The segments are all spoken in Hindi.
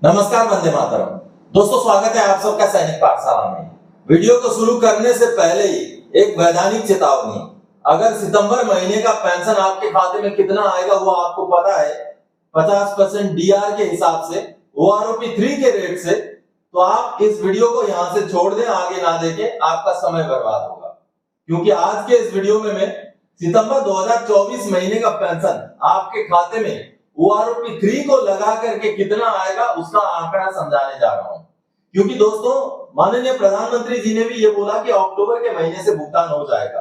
नमस्कार, वंदे मातरम। दोस्तों, स्वागत है आप सबका सैनिक पाठशाला में। वीडियो को शुरू करने से पहले ही एक वैधानिक चेतावनी। अगर सितंबर महीने का पेंशन आपके खाते में कितना आएगा वो आपको पता है, 50% डीआर के हिसाब से, ओआरओपी 3 के रेट से, तो आप इस वीडियो को यहां से छोड़ दें, आगे ना देखें, आपका समय बर्बाद होगा। क्योंकि आज के इस वीडियो में मैं सितंबर 2024 महीने का पेंशन आपके खाते में ओआरओपी 3 को लगा करके कितना आएगा उसका आंकड़ा समझाने जा रहा हूं। क्योंकि दोस्तों, माननीय प्रधानमंत्री जी ने भी ये बोला कि अक्टूबर के महीने से भुगतान हो जाएगा,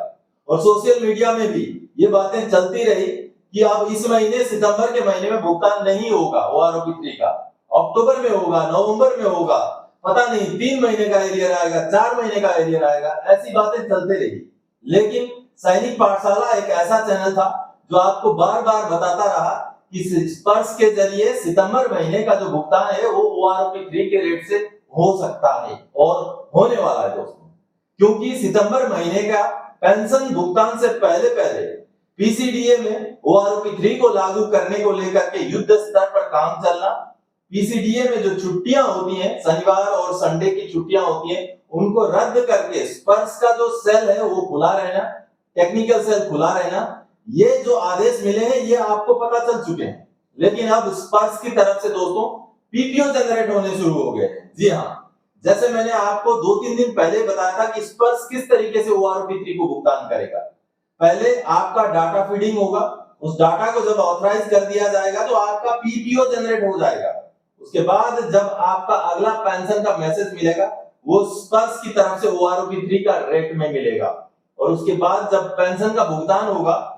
और सोशल मीडिया में भी ये बातें चलती रही कि अब इस महीने सितंबर के महीने में भुगतान नहीं होगा ओआरओपी 3 का, अक्टूबर में होगा, नवंबर में होगा, पता नहीं 3 महीने का एरियर आएगा, 4 महीने का एरियर आएगा, ऐसी बातें चलती रही। लेकिन सैनिक पाठशाला एक ऐसा चैनल था जो आपको बार बार बताता रहा कि स्पर्श के जरिए सितंबर महीने का जो भुगतान है वो ओआरओपी 3 के रेट से हो सकता है और होने वाला है दोस्तों। क्योंकि सितंबर महीने का पेंशन भुगतान से पहले पीसीडीए में ओआरओपी 3 को लागू करने को लेकर के युद्ध स्तर पर काम चलना, पीसीडीए में जो छुट्टियां होती हैं, शनिवार और संडे की छुट्टियां होती हैं, उनको रद्द करके स्पर्श का जो सेल है वो खुला रहना, टेक्निकल सेल खुला रहना, ये जो आदेश मिले हैं ये आपको पता चल चुके हैं। लेकिन अब स्पर्श की तरफ से दोस्तों पीपीओ जनरेट होने शुरू हो गए हैं। जी हाँ, जैसे मैंने आपको 2-3 दिन पहले बताया था कि स्पर्श किस तरीके से ओआरओपी 3 को भुगतान करेगा। पहले आपका डाटा फीडिंग होगा, उस डाटा को जब ऑथराइज कर दिया जाएगा तो आपका पीपीओ जनरेट हो जाएगा। उसके बाद जब आपका अगला पेंशन का मैसेज मिलेगा वो स्पर्श की तरफ से ओआरओपी 3 का रेट में मिलेगा, और उसके बाद जब पेंशन का भुगतान होगा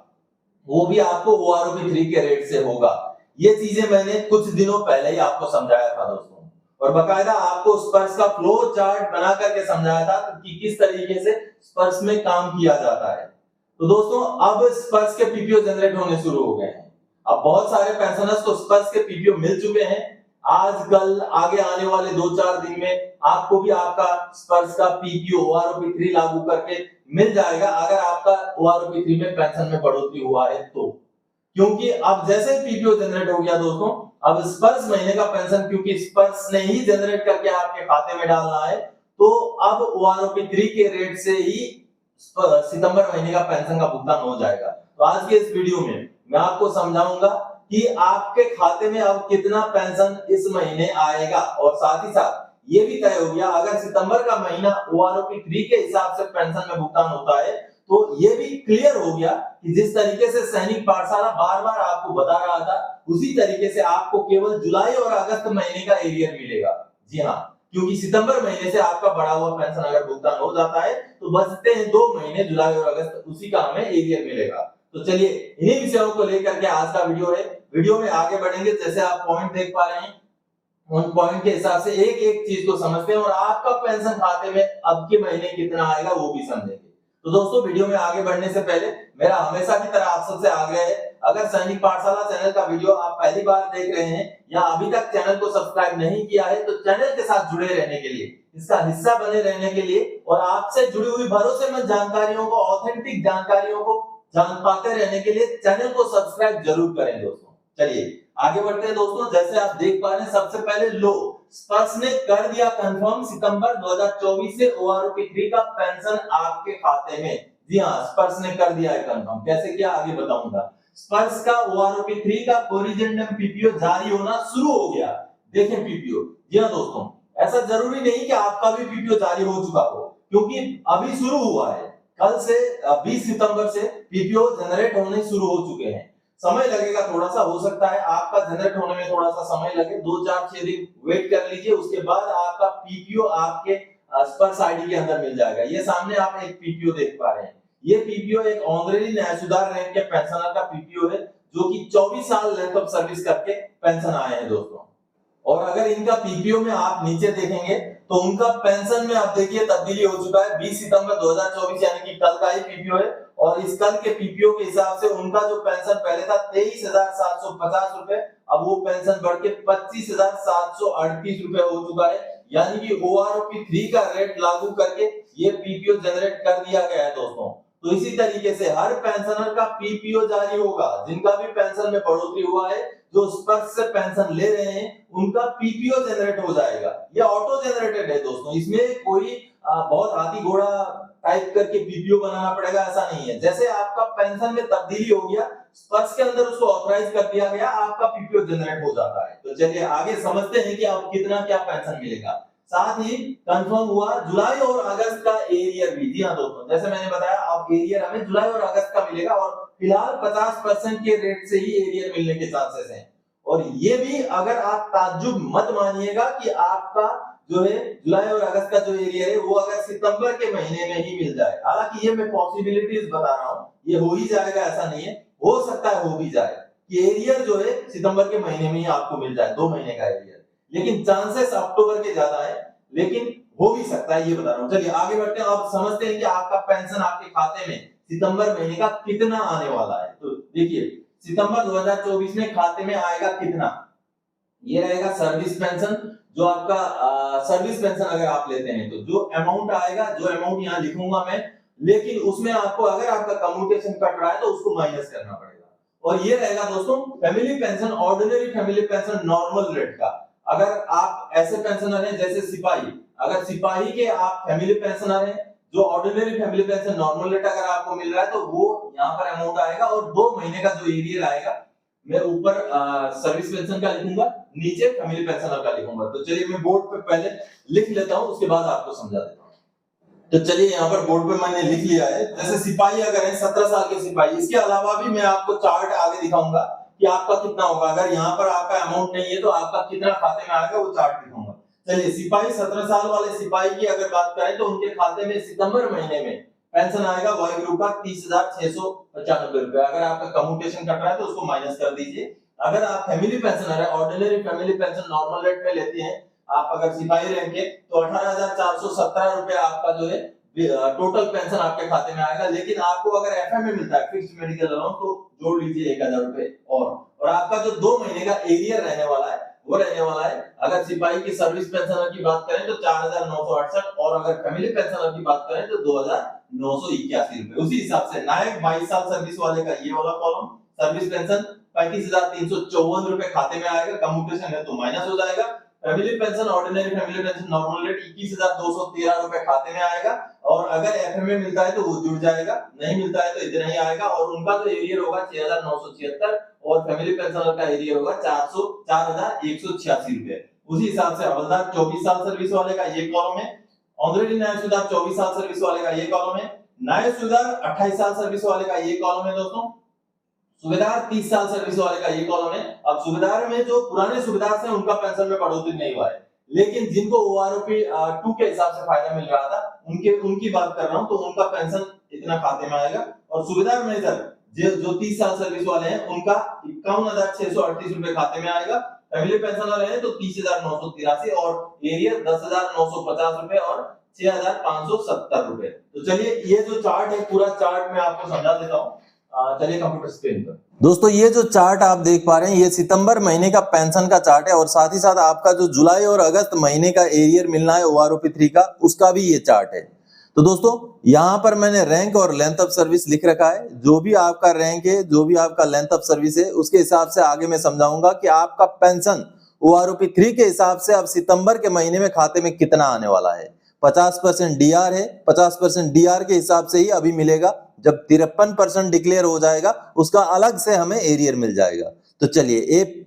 वो भी आपको ओआरओपी 3 के रेट से होगा। ये चीजें मैंने कुछ दिनों पहले ही आपको समझाया था दोस्तों, और बकायदा आपको स्पर्श का फ्लो चार्ट बना करके समझाया था कि किस तरीके से स्पर्श में काम किया जाता है। तो दोस्तों, अब स्पर्श के पीपीओ जनरेट होने शुरू हो गए हैं। अब बहुत सारे पेंशनर्स को स्पर्श के पीपीओ मिल चुके हैं। आज कल आगे आने वाले 2-4 दिन में आपको भी आपका स्पर्श का पीपीओ ओआरओपी 3 लागू करके मिल जाएगा, अगर आपका ओआरओपी 3 में पेंशन में बढ़ोतरी हुआ है तो। क्योंकि अब जैसे पीपीओ जनरेट हो गया दोस्तों, अब स्पर्श महीने का पेंशन क्योंकि स्पर्श ने ही जनरेट करके आपके खाते में डालना है, तो अब ओआरओपी 3 के रेट से ही सितंबर महीने का पेंशन का भुगतान हो जाएगा। तो आज के इस वीडियो में मैं आपको समझाऊंगा कि आपके खाते में अब कितना पेंशन इस महीने आएगा, और साथ ही साथ ये भी तय हो गया अगर सितंबर का महीना ओआरओपी 3 के हिसाब से पेंशन में भुगतान होता है तो ये भी क्लियर हो गया कि जिस तरीके से सैनिक पाठशाला बार बार आपको बता रहा था उसी तरीके से आपको केवल जुलाई और अगस्त महीने का एरियर मिलेगा। जी हाँ, क्योंकि सितंबर महीने से आपका बढ़ा हुआ पेंशन अगर भुगतान हो जाता है तो बचते हैं 2 महीने, जुलाई और अगस्त, उसी का हमें एरियर मिलेगा। तो चलिए इन्हीं विषयों को लेकर के आज का वीडियो है। वीडियो में आगे बढ़ेंगे, जैसे आप पॉइंट देख पा रहे हैं उन पॉइंट के हिसाब से एक एक चीज को समझते हैं और आपका पेंशन खाते में अब के महीने कितना आएगा वो भी समझेंगे। तो दोस्तों, वीडियो में आगे बढ़ने से पहले मेरा हमेशा की तरह आप सबसे आग्रह है, अगर सैनिक पाठशाला चैनल का वीडियो आप पहली बार देख रहे हैं या अभी तक चैनल को सब्सक्राइब नहीं किया है तो चैनल के साथ जुड़े रहने के लिए, इसका हिस्सा बने रहने के लिए और आपसे जुड़ी हुई भरोसेमंद जानकारियों को, ऑथेंटिक जानकारियों को जान पाते रहने के लिए चैनल को सब्सक्राइब जरूर करें दोस्तों। चलिए आगे बढ़ते हैं दोस्तों। जैसे आप देख पा रहे हैं, सबसे पहले लो स्पर्श ने कर दिया कंफर्म, सितंबर 2024 से ओआरओपी 3 का पेंशन आपके खाते में। जी हाँ, स्पर्श ने कर दिया है कंफर्म। कैसे किया आगे बताऊंगा। स्पर्श का ओआरओपी 3 का कोरिजेंडम पीपीओ जारी होना शुरू हो गया। देखें पीपीओ, जी हाँ दोस्तों, ऐसा जरूरी नहीं कि आपका भी पीपीओ जारी हो चुका हो, क्योंकि अभी शुरू हुआ है। कल से 20 सितंबर से पीपीओ जनरेट होने शुरू हो चुके हैं। समय लगेगा, थोड़ा सा हो सकता है आपका जनरेट होने में थोड़ा सा समय लगे, 2-4-6 दिन वेट कर लीजिए, उसके बाद आपका पीपीओ आपके स्पर्श आईडी के अंदर मिल जाएगा। ये सामने आप एक पीपीओ देख पा रहे हैं। ये पीपीओ एक ऑनरेरी न्याय सुधार रैंक के पेंशनर का पीपीओ है जो कि 24 साल लेंथ ऑफ सर्विस करके पेंशन आए हैं दोस्तों। और अगर इनका पीपीओ में आप नीचे देखेंगे तो उनका पेंशन में आप देखिए तब्दीली हो चुका है। 20 सितंबर 2024 यानी कि कल का ही पीपीओ है, और इस कल के पीपीओ के हिसाब से उनका जो पेंशन पहले था 23,750 रुपए, अब वो पेंशन बढ़ के 25,738 रुपए हो चुका है। यानी कि ओआरओपी 3 का रेट लागू करके ये पीपीओ जनरेट कर दिया गया है दोस्तों। तो इसी तरीके से हर पेंशनर का पीपीओ जारी होगा। जिनका भी पेंशन में बढ़ोतरी हुआ है, जो स्पर्श से पेंशन ले रहे हैं, उनका पीपीओ जनरेट हो जाएगा। ये ऑटो जनरेटेड है दोस्तों, इसमें कोई बहुत हाथी घोड़ा टाइप करके पीपीओ बनाना पड़ेगा, ऐसा नहीं है। जैसे आपका पेंशन में तब्दीली हो गया, स्पर्श के अंदर उसको ऑथराइज कर दिया गया, आपका पीपीओ जनरेट हो जाता है। तो चलिए आगे समझते हैं कि आप कितना क्या पेंशन मिलेगा। साथ ही कंफर्म हुआ जुलाई और अगस्त का एरियर भी। जी हाँ दोस्तों, जैसे मैंने बताया आप एरियर हमें जुलाई और अगस्त का मिलेगा और फिलहाल 50% के रेट से ही एरियर मिलने के चांसेस हैं। और ये भी अगर आप ताज्जुब मत मानिएगा कि आपका जो है जुलाई और अगस्त का जो एरियर है वो अगर सितंबर के महीने में ही मिल जाए। हालांकि ये मैं पॉसिबिलिटीज बता रहा हूँ, ये हो ही जाएगा ऐसा नहीं है, हो सकता है हो भी जाए कि एरियर जो है सितंबर के महीने में ही आपको मिल जाए, 2 महीने का एरियर। लेकिन चांसेस अक्टूबर के ज्यादा है, लेकिन हो भी सकता है, ये बता रहा हूँ। चलिए आगे बढ़ते हैं। आप समझते हैं कि आपका पेंशन आपके खाते में सितंबर महीने का कितना आने वाला है। तो देखिए सितंबर 2024 में खाते में आएगा कितना, ये रहेगा सर्विस पेंशन। जो आपका सर्विस पेंशन अगर आप लेते हैं तो जो अमाउंट आएगा, जो अमाउंट यहाँ लिखूंगा मैं, लेकिन उसमें आपको अगर आपका कम्यूटेशन कट रहा है तो उसको माइनस करना पड़ेगा। और ये रहेगा दोस्तों family pension, ordinary family pension normal rate का। अगर आप ऐसे पेंशनर हैं जैसे सिपाही, अगर सिपाही के आप फैमिली पेंशनर हैं, जो ordinary family pension normal rate अगर आपको मिल रहा है तो वो यहाँ पर अमाउंट आएगा। और 2 महीने का जो एरियर आएगा, मैं ऊपर सर्विस पेंशन का लिखूंगा, नीचे फैमिली पेंशनर का लिखूंगा। तो चलिए मैं बोर्ड पे पहले लिख लेता हूं, उसके बाद आपको समझा देता हूं। तो चलिए यहाँ पर बोर्ड पे मैंने लिख लिया है। जैसे सिपाही अगर है 17 साल के सिपाही, इसके अलावा भी मैं आपको चार्ट आगे दिखाऊंगा कि आपका कितना होगा। अगर यहाँ पर आपका अमाउंट नहीं है तो आपका कितना खाते में आएगा वो चार्ट दिखाऊंगा। चलिए सिपाही 17 साल वाले सिपाही की अगर बात करें तो उनके खाते में सितंबर महीने में पेंशन आएगा वाई ग्रुप का 30,695 रुपए। अगर आपका कम्यूटेशन कट रहा है तो उसको माइनस कर दीजिए। अगर आप फैमिली पेंशनर है, ordinary family pension normal rate में लेते हैं, आप अगर सिपाही रहेंगे तो 18,417 रुपए आपका जो है टोटल पेंशन आपके खाते में आएगा। लेकिन आपको अगर एफएम में मिलता है फिक्स्ड मेडिकल अलाउंस तो जोड़ लीजिए 1,000 रुपए और आपका जो 2 महीने का एरियर रहने वाला है वो रहने वाला है। अगर सिपाही की सर्विस पेंशनर की बात करें तो 4,968 और अगर फैमिली पेंशनर की बात करें तो 2,981 रुपए। उसी हिसाब से नायक 22 साल सर्विस वाले का ये वाला कॉलम सर्विस पेंशन 35,354 रुपए खाते में आएगा, कम्यूटेशन है तो माइनस हो जाएगा। Family pension ordinary family pension normal rate 21,213 रुपए खाते में आएगा और अगर एफएम में मिलता है तो वो जुड़ जाएगा, नहीं मिलता है तो इतना ही आएगा। और उनका जो एरियर होगा 6,976 और फैमिली पेंशनर का एरियर होगा 4,186 रुपए। उसी हिसाब से हवलदार 24 साल सर्विस वाले का ये कॉलम है, ऑनरेडी नायब सुधार 24 साल सर्विस वाले का ये कॉलम है, नायब सुधार 28 साल सर्विस वाले का ये कॉलम है दोस्तों, सूबेदार 30 साल सर्विस वाले का ये कॉलम है। अब सूबेदार में जो पुराने सूबेदार थे उनका पेंशन में बढ़ोतरी नहीं हुआ है, लेकिन जिनको ओआरओपी 2 के हिसाब से फायदा मिल रहा था उनकी बात कर रहा हूं, तो उनका पेंशन इतना खाते में आएगा। और सूबेदार मेजर जो 30 साल सर्विस वाले हैं उनका 51,638 रुपए खाते में आएगा। फैमिली पेंशनर है तो 30,983 और एरियर 10,950 रुपए और 6,570 रुपए। तो चलिए ये जो चार्ट है पूरा चार्ट मैं आपको समझा देता हूँ। चलिए कंप्यूटर स्क्रीन पर दोस्तों, ये जो चार्ट आप देख पा रहे हैं ये सितंबर महीने का पेंशन का चार्ट है और साथ ही साथ आपका जो जुलाई और अगस्त महीने का एरियर मिलना है ओआरओपी 3 का, उसका भी ये चार्ट है। तो दोस्तों यहाँ पर मैंने रैंक और लेंथ ऑफ सर्विस लिख रखा है। जो भी आपका रैंक है, जो भी आपका लेंथ ऑफ सर्विस है, उसके हिसाब से आगे मैं समझाऊंगा कि आपका पेंशन ओआरओपी 3 के हिसाब से अब सितंबर के महीने में खाते में कितना आने वाला है। 50% डीआर है, 50% डीआर के हिसाब से ही अभी मिलेगा। जब 53% डिक्लेयर हो जाएगा उसका अलग से हमें एरियर मिल जाएगा। तो चलिए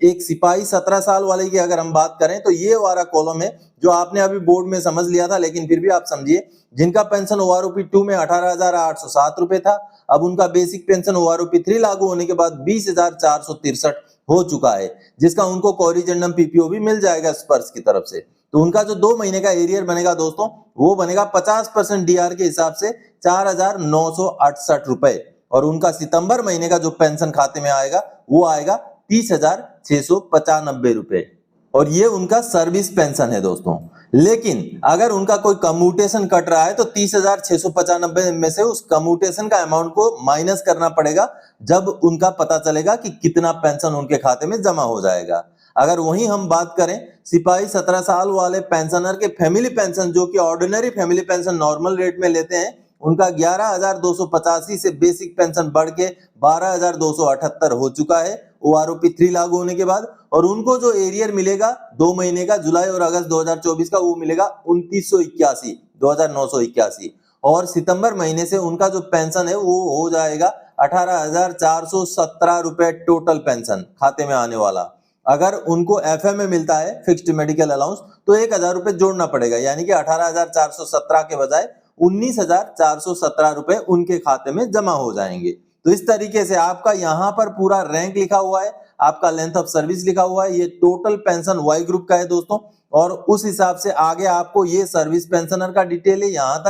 एक सिपाही 17 साल वाले की अगर हम बात करें तो ये वाला कॉलम है जो आपने अभी बोर्ड में समझ लिया था, लेकिन फिर भी आप समझिए। जिनका पेंशन ओआरओपी 2 में 18,807 रुपए था, अब उनका बेसिक पेंशन ओआरओपी 3 लागू होने के बाद 20,463 हो चुका है, जिसका उनको कोरिजेंडम पीपीओ भी मिल जाएगा स्पर्श की तरफ से। तो उनका जो 2 महीने का एरियर बनेगा दोस्तों वो बनेगा 50% डीआर के हिसाब से 4,968 रुपए और उनका सितंबर महीने का जो पेंशन खाते में आएगा वो आएगा 30,695 रुपए और ये उनका सर्विस पेंशन है दोस्तों। लेकिन अगर उनका कोई कम्यूटेशन कट रहा है तो 30,695 में से उस कम्यूटेशन का अमाउंट को माइनस करना पड़ेगा जब उनका पता चलेगा कि कितना पेंशन उनके खाते में जमा हो जाएगा। अगर वहीं हम बात करें सिपाही 17 साल वाले पेंशनर के फैमिली पेंशन, जो कि ordinary family pension normal rate में लेते हैं, उनका 11,285 से बेसिक पेंशन बढ़ के 12,278 हो चुका है OROP 3 लागू होने के बाद। और उनको जो एरियर मिलेगा 2 महीने का, जुलाई और अगस्त 2024 का, वो मिलेगा 2981 और सितंबर महीने से उनका जो पेंशन है वो हो जाएगा 18,417 रुपए टोटल पेंशन खाते में आने वाला। अगर उनको FMA मिलता है, फिक्स्ड मेडिकल अलाउंस, तो 1,000 रुपए जोड़ना पड़ेगा, यानी कि 18,417 के बजाय 19,417 रुपए उनके खाते में जमा हो जाएंगे। तो इस तरीके से आपका यहाँ पर पूरा रैंक लिखा हुआ है, आपका लेंथ ऑफ सर्विस लिखा हुआ है, ये टोटल पेंशन वाई ग्रुप का है दोस्तों। और उस हिसाब से आगे आपको ये सर्विस पेंशनर का डिटेल है यहाँ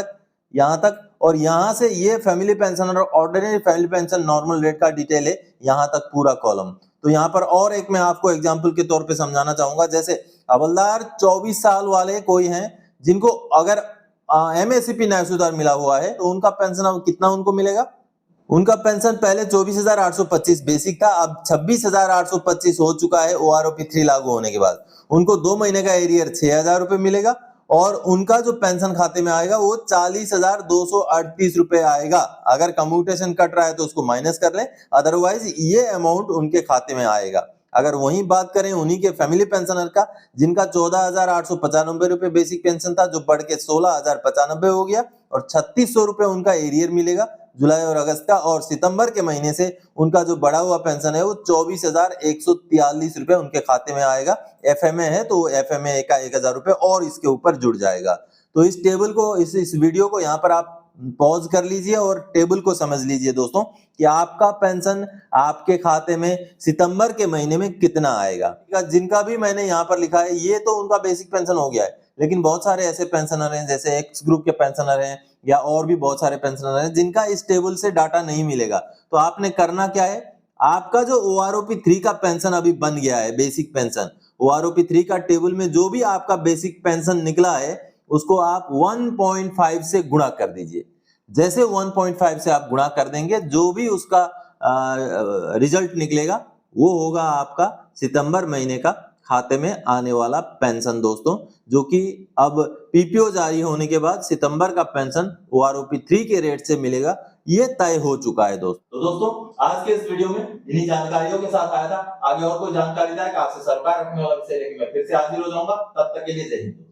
तक, और यहाँ से ये फैमिली पेंशनर और ordinary family pension normal rate का डिटेल है यहाँ तक पूरा कॉलम। तो यहाँ पर और एक मैं आपको एग्जांपल के तौर पे समझाना चाहूंगा, जैसे हवलदार 24 साल वाले कोई हैं जिनको अगर MACP न्यायसुधार मिला हुआ है, तो उनका पेंशन अब कितना उनको मिलेगा? उनका पेंशन पहले 24,825 बेसिक था, अब 26,825 हो चुका है OROP 3 लागू होने के बाद। उनको 2 महीने का एरियर 6,000 रुपए मिलेगा और उनका जो पेंशन खाते में आएगा वो 40,238 रुपए आएगा। अगर कम्यूटेशन कट रहा है तो उसको माइनस कर लें, अदरवाइज ये अमाउंट उनके खाते में आएगा। अगर वही बात करें उन्हीं के फैमिली पेंशनर का, जिनका 14,895 रुपए बेसिक पेंशन था, जो बढ़ के 16,095 हो गया और 3,600 रुपए उनका एरियर मिलेगा जुलाई और अगस्त का। और सितंबर के महीने से उनका जो बढ़ा हुआ पेंशन है वो 24,143 रुपए उनके खाते में आएगा। FMA है तो FMA का 1,000 रुपए और इसके ऊपर जुड़ जाएगा। तो इस टेबल को, इस वीडियो को यहाँ पर आप पॉज कर लीजिए और टेबल को समझ लीजिए दोस्तों कि आपका पेंशन आपके खाते में सितंबर के महीने में कितना आएगा। जिनका भी मैंने यहाँ पर लिखा है ये तो उनका बेसिक पेंशन हो गया है, लेकिन बहुत सारे ऐसे पेंशनर हैं, जैसे एक्स ग्रुप के पेंशनर हैं या और भी बहुत सारे पेंशनर हैं जिनका इस टेबल से डाटा नहीं मिलेगा। तो आपने करना क्या है, आपका जो OROP 3 का पेंशन अभी बन गया है, बेसिक पेंशन, OROP 3 का टेबल में जो भी आपका बेसिक पेंशन निकला है उसको आप 1.5 से गुणा कर दीजिए। जैसे 1.5 से आप गुणा कर देंगे, जो भी उसका रिजल्ट निकलेगा वो होगा आपका सितंबर महीने का खाते में आने वाला पेंशन दोस्तों, जो कि अब PPO जारी होने के बाद सितंबर का पेंशन OROP 3 के रेट से मिलेगा, ये तय हो चुका है दोस्तों। तो दोस्तों आज के इस वीडियो में इन्हीं जानकारियों के साथ आया था। आगे और कोई जानकारी था आपसे सरकार रखने वाला विषय लेके मैं फिर से हाजिर हो जाऊंगा। तब तक के लिए जय हिंद।